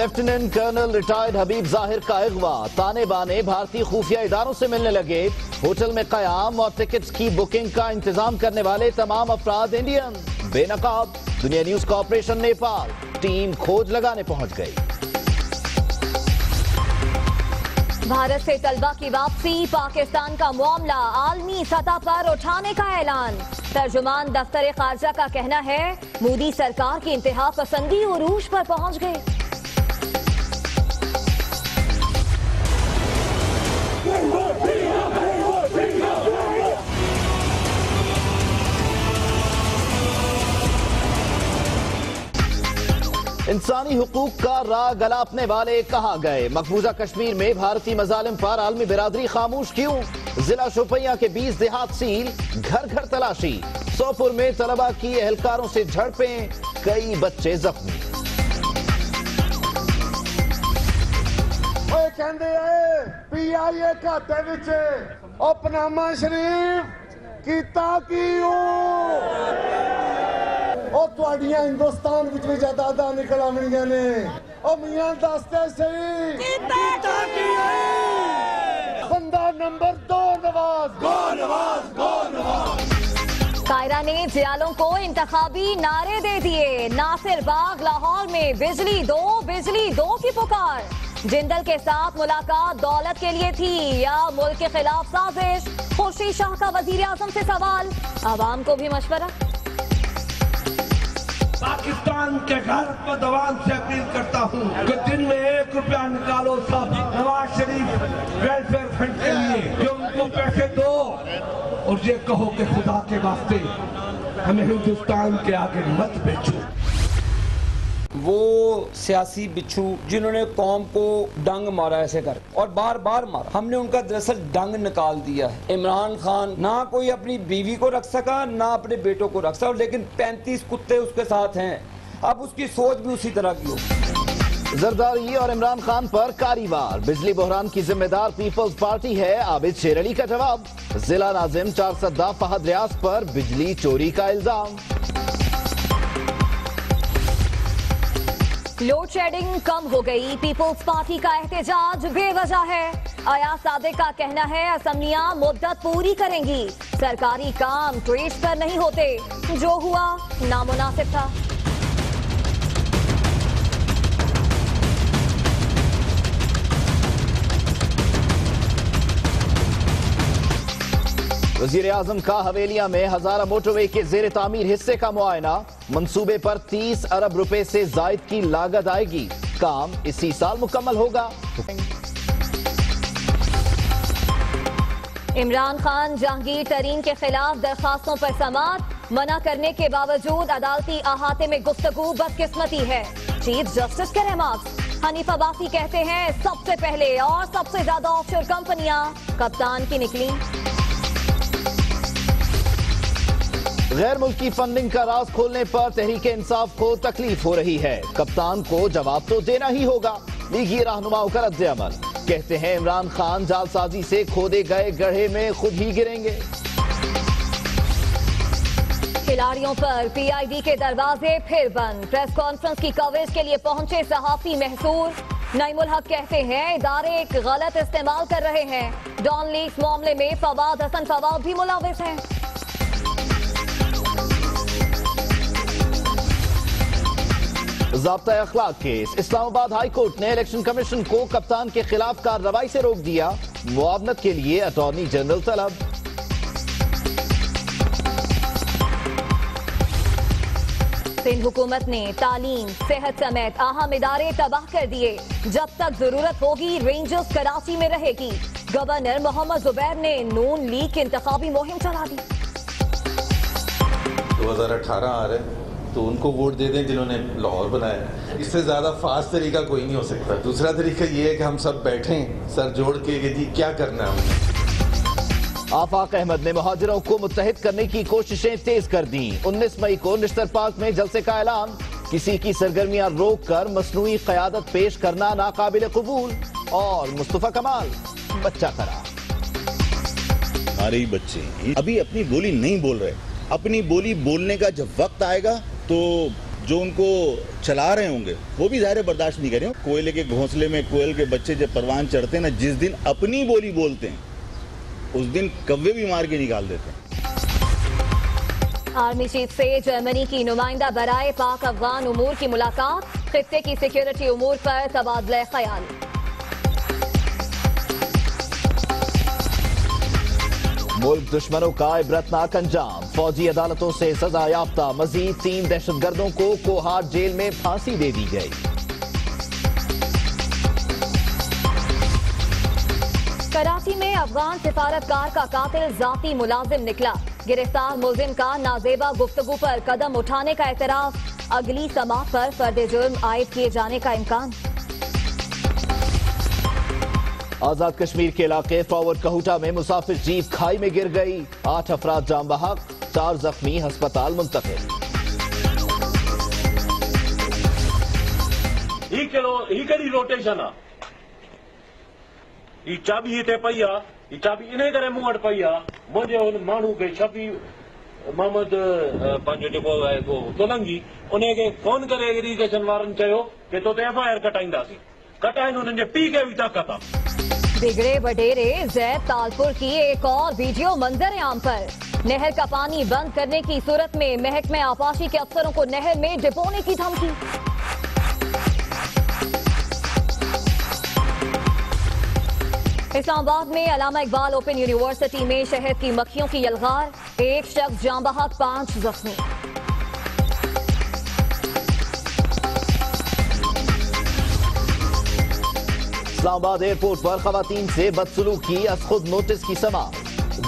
Lieutenant colonel retired हबीब जाहिर का अगवा, ताने बाने भारतीय खुफिया इदारों से मिलने लगे। होटल में कयाम और टिकट्स की बुकिंग का इंतजाम करने वाले तमाम अफराद इंडियन। बेनकाब दुनिया न्यूज कॉर्पोरेशन नेपाल टीम खोज लगाने पहुंच गई। भारत से तलबा की वापसी, पाकिस्तान का मामला आलमी सतह पर उठाने का ऐलान। तर्जुमान दफ्तर खारजा का कहना है मोदी सरकार की इंतहा पसंदी उरूज पर पहुंच गई। इंसानी हुकूक का राग गलापने वाले कहाँ गए? मकबूजा कश्मीर में भारतीय मजालिम पर आलमी बिरादरी खामोश क्यों? जिला शोपियां के 20 देहात सील, घर घर तलाशी। सोपुर में तलबा की एहलकारों से झड़पें, कई बच्चे जख्मी। PIA खाते विच पनामा शरीफ कीता हिंदुस्तान विच भी जायदादां निकल आवणियां ने। मियां दसदे सही बंदा नंबर 2 नवाज कायरा ने जियालों को इंतखाबी नारे दे दिए। नासिर बाग लाहौर में बिजली दो की पुकार। जिंदल के साथ मुलाकात दौलत के लिए थी या मुल्क के खिलाफ साजिश? खुर्शीद शाह का वजीर आजम से सवाल, आवाम को भी मशवरा। पाकिस्तान के घर पर दवान से अपील करता हूँ कि दिन में 1 रुपया निकालो सब नवाज शरीफ वेलफेयर फंड के लिए, जो उनको पैसे दो और ये कहो कि खुदा के वास्ते हमें हिंदुस्तान के आगे मत बेचो। वो सियासी बिच्छू जिन्होंने कौम को डंग मारा ऐसे कर और बार बार मारा, हमने उनका दरअसल डंग निकाल दिया है। इमरान खान ना कोई अपनी बीवी को रख सका ना अपने बेटों को रख सका, लेकिन 35 कुत्ते उसके साथ हैं। अब उसकी सोच भी उसी तरह की हो। जरदारी और इमरान खान पर कारीवार, बिजली बहरान की जिम्मेदार पीपल्स पार्टी है, आबिद शेर अली का जवाब। जिला नाजिम चारसद्दा फहद रियाज पर बिजली चोरी का इल्जाम। लोड शेडिंग कम हो गई, पीपल्स पार्टी का एहतजाज बेवजह है। अयाज सादिक का कहना है असेंबलियां मुद्दत पूरी करेंगी, सरकारी काम ट्रेस पर नहीं होते, जो हुआ नामुनासिब था। वजीर आजम का हवेलिया में हजारा मोटरवे के जेर तामीर हिस्से का मुआयना। मंसूबे पर 30 अरब रुपए से जायद की लागत आएगी, काम इसी साल मुकम्मल होगा। इमरान खान जहांगीर तरीन के खिलाफ दरखास्तों पर समाअत, मना करने के बावजूद अदालती अहाते में गुफ्तगू बदकिस्मती है, चीफ जस्टिस के रिमार्क्स। हनीफ अब्बासी कहते हैं सबसे पहले और सबसे ज्यादा ऑफशोर कंपनियां कप्तान की निकली। गैर मुल्की फंडिंग का राज खोलने पर तहरीक इंसाफ को तकलीफ हो रही है, कप्तान को जवाब तो देना ही होगा। लीगी रहनुमाओं का रद्द अमल, कहते हैं इमरान खान जालसाजी से खोदे गए गड्ढे में खुद ही गिरेंगे। खिलाड़ियों पर PID के दरवाजे फिर बंद, प्रेस कॉन्फ्रेंस की कवरेज के लिए पहुंचे सहाफी महसूर। नईमुल हक कहते हैं इदारे एक गलत इस्तेमाल कर रहे हैं, डॉन लीक्स मामले में फवाद हसन फवाद भी मुलविस हैं। ज़ाब्ता अखलाक केस, इस्लामाबाद हाई कोर्ट ने इलेक्शन कमीशन को कप्तान के खिलाफ कार्रवाई से रोक दिया, मुआवनत के लिए अटॉर्नी जनरल तलब। सिंध हुकूमत ने तालीम, सेहत समेत अहम इदारे तबाह कर दिए, जब तक जरूरत होगी रेंजर्स कराची में रहेगी। गवर्नर मोहम्मद जुबैर ने नून लीग की इंतखाबी मुहिम चला दी। 2018 आ रहे तो उनको वोट दे दें जिन्होंने लाहौर बनाया। इससे ज़्यादा फास्ट तरीका कोई नहीं हो सकता। दूसरा तरीका ये है कि हम सब बैठें सर जोड़ के कि जी क्या करना है हमने। आफाक अहमद ने मुहाजिरों को मुत्तहिद करने की कोशिशें तेज कर दी। 19 मई को निश्तर पार्क में जलसे का ऐलान, किसी की सरगर्मियां रोक कर मसनूई क़यादत पेश करना नाकाबिल कबूल। और मुस्तफा कमाल बच्चा करार। हमारे बच्चे अभी अपनी बोली नहीं बोल रहे, अपनी बोली बोलने का जब वक्त आएगा तो जो उनको चला रहे होंगे वो भी ज़ाहिर बर्दाश्त नहीं करें। कोयले के घोंसले में कोयल के बच्चे जब परवान चढ़ते हैं ना, जिस दिन अपनी बोली बोलते हैं उस दिन कव्वे भी मार के निकाल देते हैं। आर्मी चीफ से जर्मनी की नुमाइंदा बराए पाक अफगान उमूर की मुलाकात, खित्ते की सिक्योरिटी उमूर पर तबादला ख्याल। मुल्क दुश्मनों का इबरतनाक अंजाम, फौजी अदालतों से सजा याफ्ता मजीद 3 दहशतगर्दों को कोहाट जेल में फांसी दे दी गई। कराची में अफगान सिफारतकार का कातिल जाती मुलाजिम निकला, गिरफ्तार मुलजिम का नाजेबा गुफ्तगू पर कदम उठाने का एतराफ, अगली समात पर फर्द जुर्म आयद किए जाने का इम्कान। आजाद कश्मीर के इलाके फॉरवर्ड कहूटा में मुसाफिर जीप खाई में गिर गई, 8 अफराद जाम बहक, 4 जख्मी अस्पताल मुंतकिल। रोटेशन चाबी हिते पई आहे, चाबी इन करे मूं वटि पई आहे। मुंहिंजे हुन माण्हू खे शफी मोहम्मद पंहिंजो जेको आहे तोलंगी, उन खे फोन करे इरीगेशन वारनि चयो कि तो FIR कटाईंदासीं। कटाइनि हुननि जे पीउ खे बि ताकत आहे। बिगड़े बडेरे जैद तालपुर की एक और वीडियो मंजर आम पर, नहर का पानी बंद करने की सूरत में महकमे आपाशी के अफसरों को नहर में डिपोने की धमकी। इस्लामाबाद में अल्लामा इकबाल ओपन यूनिवर्सिटी में शहद की मक्खियों की यलगार, 1 शख्स जाम बहक, 5 जख्मी। इस्लामाबाद एयरपोर्ट पर खवातीन से बदसलूकी अज खुद नोटिस की समाअत,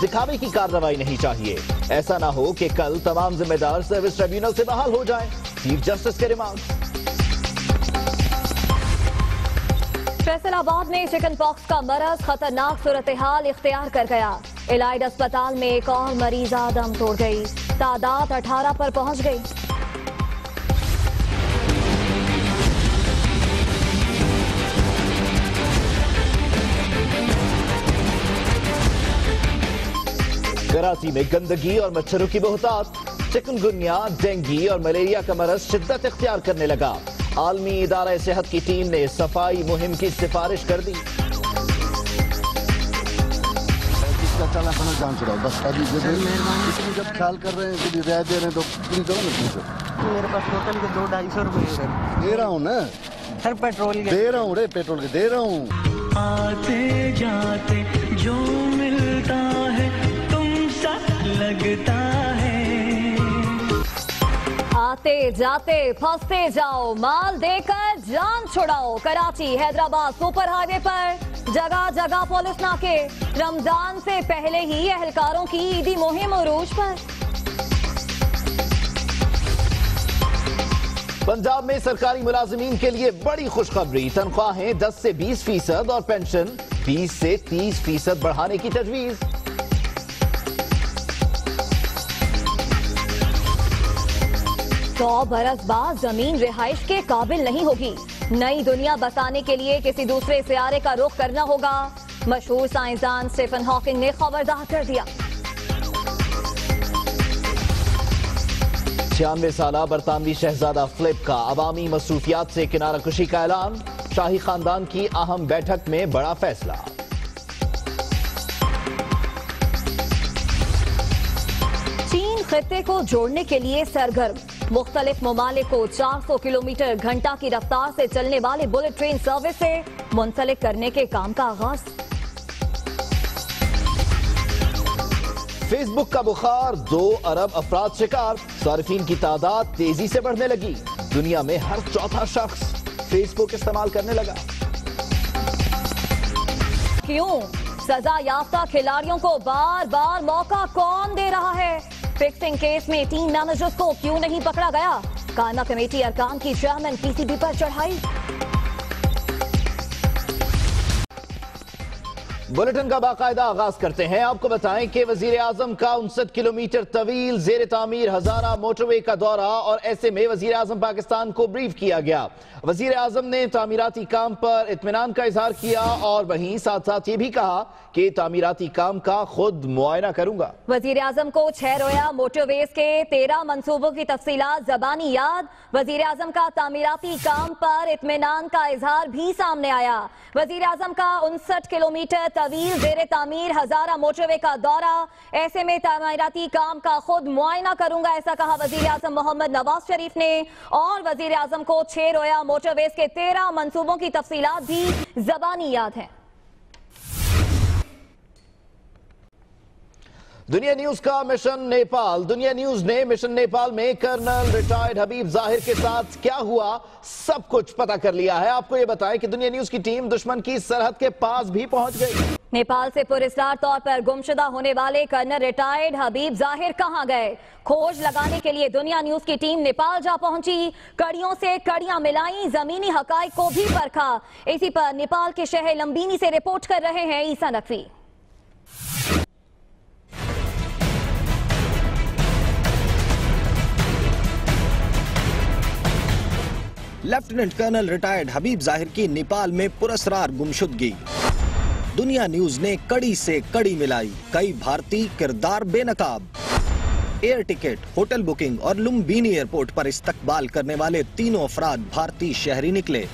दिखावे की कार्रवाई नहीं चाहिए, ऐसा ना हो कि कल तमाम जिम्मेदार सर्विस ट्रिब्यूनल से बहाल हो जाएं, चीफ जस्टिस के रिमांड। फैसलाबाद में चिकन पॉक्स का मरज खतरनाक सूरत हाल इख्तियार कर गया, इलाइड अस्पताल में एक और मरीजा दम तोड़ गई, तादाद 18 पर पहुंच गई। कराची में गंदगी और मच्छरों की बहुतात, चिकनगुनिया, डेंगू और मलेरिया का मरज शिद्दत इख्तियार करने लगा। आलमी इदारा सेहत की टीम ने सफाई मुहिम की सिफारिश कर दी। जान छुड़ाओ बस, अभी जब ख्याल कर रहे हैं रियायत दे रहे हैं तो पूरी करो ना। मेरे पास टोटल के 200-250 रुपए दे रहा हूँ ना सर, पेट्रोल के दे रहा हूँ रे, पेट्रोल के दे रहा हूँ। आते जाते जो मिलता है तुमसा लगता है, आते जाते फंसते जाओ, माल देकर जान छुड़ाओ। कराची हैदराबाद सुपर हाईवे पर जगह जगह पुलिस नाके, रमजान से पहले ही एहलकारों की ईदी मुहिम उरूज पर। पंजाब में सरकारी मुलाजिमीन के लिए बड़ी खुशखबरी, तनख्वाहें 10 से 20% और पेंशन 20 से 30% बढ़ाने की तजवीज। 100 बरस बाद जमीन रिहाइश के काबिल नहीं होगी, नई दुनिया बसाने के लिए किसी दूसरे सियारे का रुख करना होगा, मशहूर साइंसदान स्टीफन हॉकिंग ने खबरदार कर दिया। 96 साला बरतानवी शहजादा फिलिप का अवामी मसरूफियात से किनारा कुशी का ऐलान, शाही खानदान की अहम बैठक में बड़ा फैसला। चीन खित्ते को जोड़ने के लिए सरगर्म, मुख्तलिफ ममालिक को 400 किलोमीटर घंटा की रफ्तार से चलने वाले बुलेट ट्रेन सर्विस से मुंसलिक करने के काम का आगाज। फेसबुक का बुखार, 2 अरब अफराद शिकार, सारिफीन की तादाद तेजी से बढ़ने लगी, दुनिया में हर चौथा शख्स फेसबुक इस्तेमाल करने लगा। क्यों? सजा याफ्ता खिलाड़ियों को बार बार मौका कौन दे रहा है? फिक्सिंग केस में टीम मैनेजर्स को क्यों नहीं पकड़ा गया? कायमा कमेटी अरकान की चेयरमैन PCB पर चढ़ाई। बुलेटिन का बाकायदा आगाज करते हैं। आपको बताएं कि वजीर आजम का 59 किलोमीटर तवील जेर तामीर हजारा मोटरवे का दौरा और ऐसे में वजीर आजम पाकिस्तान को ब्रीफ किया गया। वजीर आजम ने तामीराती काम पर इत्मीनान का इजहार किया और वहीं साथ साथ ये भी कहा कि तामीराती काम का खुद मुआयना करूंगा। वजीर आजम को 6 रोया मोटरवेज के 13 मंसूबों की तफसीलात जबानी याद। वजीर आजम का तामीराती काम पर इत्मीनान का इजहार भी सामने आया। वजीर आजम का 59 किलोमीटर तवील जेर तामीर हजारा मोटरवे का दौरा, ऐसे में तामीराती काम का खुद मुआयना करूंगा, ऐसा कहा वजीर आजम मोहम्मद नवाज शरीफ ने। और वजीर आजम को 6 रोया मोटरवेज के 13 मंसूबों की तफसीलात भी जबानी याद है। दुनिया न्यूज का मिशन नेपाल। दुनिया न्यूज ने मिशन नेपाल में कर्नल रिटायर्ड हबीब जाहिर के साथ क्या हुआ सब कुछ पता कर लिया है। आपको यह बताएं कि दुनिया न्यूज की टीम दुश्मन की सरहद के पास भी पहुंच गई। नेपाल से पुरस्कार तौर पर गुमशुदा होने वाले कर्नल रिटायर्ड हबीब जाहिर कहां गए, खोज लगाने के लिए दुनिया न्यूज की टीम नेपाल जा पहुंची। कड़ियों से कड़ियां मिलाई, जमीनी हकाइक को भी परखा। इसी पर नेपाल के शहर लंबीनी से रिपोर्ट कर रहे हैं ईसा नकवी। लेफ्टिनेंट कर्नल रिटायर्ड हबीब जाहिर की नेपाल में पुरस्कार गुमशुदगी। दुनिया न्यूज ने कड़ी से कड़ी मिलाई, कई भारतीय किरदार बेनकाब। एयर टिकट, होटल बुकिंग और लुम्बिनी एयरपोर्ट पर इस्तकबाल करने वाले तीनों अफराद भारतीय शहरी निकले।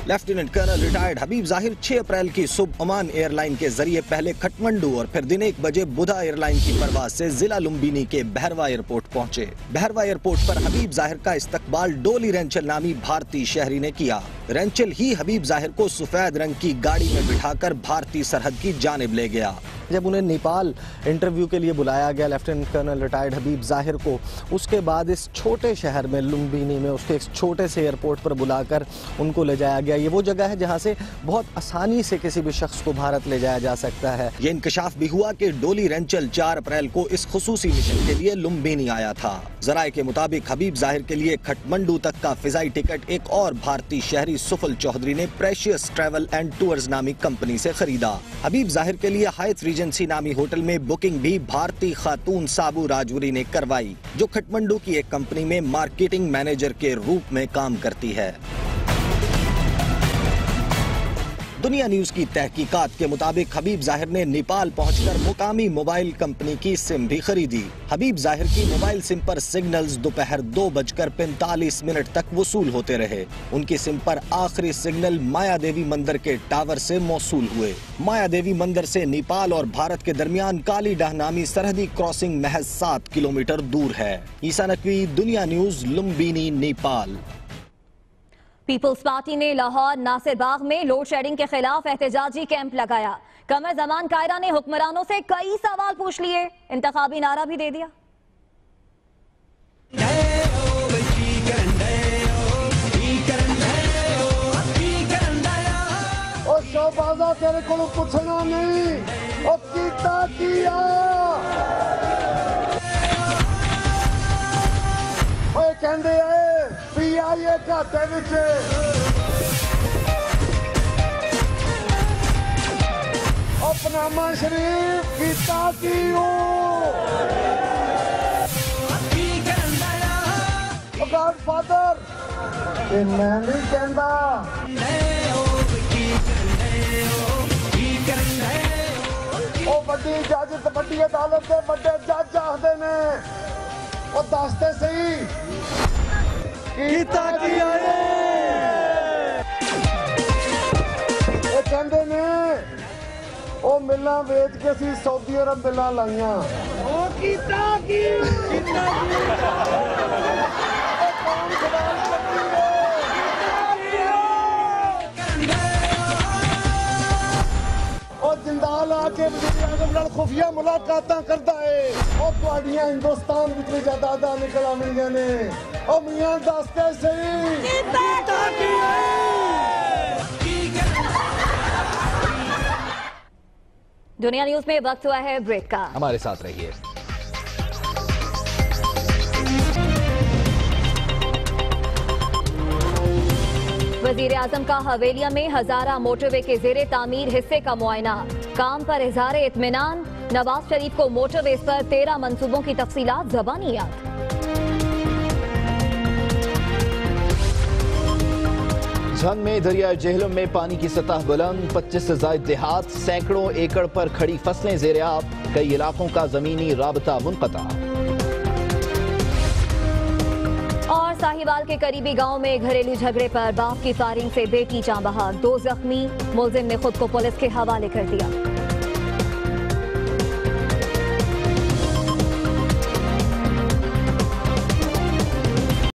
लेफ्टिनेंट कर्नल रिटायर्ड हबीब जाहिर 6 अप्रैल की सुबह ओमान एयरलाइन के जरिए पहले खटमंडू और फिर दिन 1 बजे बुधा एयरलाइन की परवाज से जिला लुम्बिनी के बहरवा एयरपोर्ट पहुंचे। बहरवा एयरपोर्ट पर हबीब जाहिर का इस्तकबाल डोली रेंचल नामी भारतीय शहरी ने किया। रेंचल ही हबीब जाहिर को सफेद रंग की गाड़ी में बिठाकर भारतीय सरहद की जानिब ले गया। जब उन्हें नेपाल इंटरव्यू के लिए बुलाया गया लेफ्टिनेंट कर्नल रिटायर्ड हबीब जाहिर को, उसके बाद इस छोटे शहर में लुम्बिनी में उसके एक छोटे से एयरपोर्ट पर बुलाकर उनको ले जाया गया। ये वो जगह है जहां से बहुत आसानी से किसी भी शख्स को भारत ले जाया जा सकता है। ये इंकशाफ भी हुआ कि डोली रेंचल 4 अप्रैल को इस खुसूसी मिशन के लिए लुम्बिनी आया था। जराये के मुताबिक हबीब जाहिर के लिए खटमंडू तक का फिजाई टिकट एक और भारतीय शहरी सुफल चौधरी ने प्रेशियस ट्रैवल एंड टूर्स नामी कंपनी से खरीदा। हबीब जाहिर के लिए हायत रीजेंसी नामी होटल में बुकिंग भी भारतीय खातून साबू राजौरी ने करवाई, जो खटमंडू की एक कंपनी में मार्केटिंग मैनेजर के रूप में काम करती है। दुनिया न्यूज की तहकीकात के मुताबिक हबीब जाहिर ने नेपाल पहुंचकर मुकामी मोबाइल कंपनी की सिम भी खरीदी। हबीब जाहिर की मोबाइल सिम पर सिग्नल्स दोपहर 2:45 तक वसूल होते रहे। उनकी सिम पर आखिरी सिग्नल माया देवी मंदिर के टावर से मौसूल हुए। माया देवी मंदिर से नेपाल और भारत के दरमियान कालीडाह नामी सरहदी क्रॉसिंग महज 7 किलोमीटर दूर है। Isa Naqvi, Dunya news, Lumbini, Nepal. Peoples party ने लाहौर नासिर बाग में लोड शेडिंग के खिलाफ एहतजाजी कैंप लगाया। कमर जमान कायरा ने हुक्मरानों से कई सवाल पूछ लिए, इंतखाबी नारा भी दे दिया। शोबाजा तेरे को पूछना नहीं, ओ कीता किया कहते हैं PIA खाते विच अपनामा शरीफ कीता की गॉडफादर मैं नहीं कहता। वड्डी जज वड्डी अदालत के वड्डे जज आखते ने वो दसते सही कीता किया कहते ने वो मिला वेच के सी सऊदी अरब मिला लाइया जिंदाल आके वज़ीर आज़म नाल खुफिया मुलाकातां करदा है और तुहाडियां हिंदुस्तान विच जायदादां निकल आउंदियां ने ओ मियां दसते सही कीता किया। दुनिया न्यूज में वक्त हुआ है ब्रेक का, हमारे साथ रहिए। वजीर आजम का हवेलिया में हजारा मोटरवे के जेरे तामीर हिस्से का मुआयना, काम पर इजहार इत्मीनान। नवाज शरीफ को मोटरवेज पर 13 मंसूबों की तफसीलात ज़बानी याद। झंग में दरिया जेहलम में पानी की सतह बुलंद, 25 से ज्यादा देहात, सैकड़ों एकड़ पर खड़ी फसलें ज़ेर-ए-आब, कई इलाकों का जमीनी राबता मुनक़ता। और साहिवाल के करीबी गांव में घरेलू झगड़े पर बाप की फायरिंग से बेटी जाँ बहक, 2 जख्मी, मुलजिम ने खुद को पुलिस के हवाले कर दिया।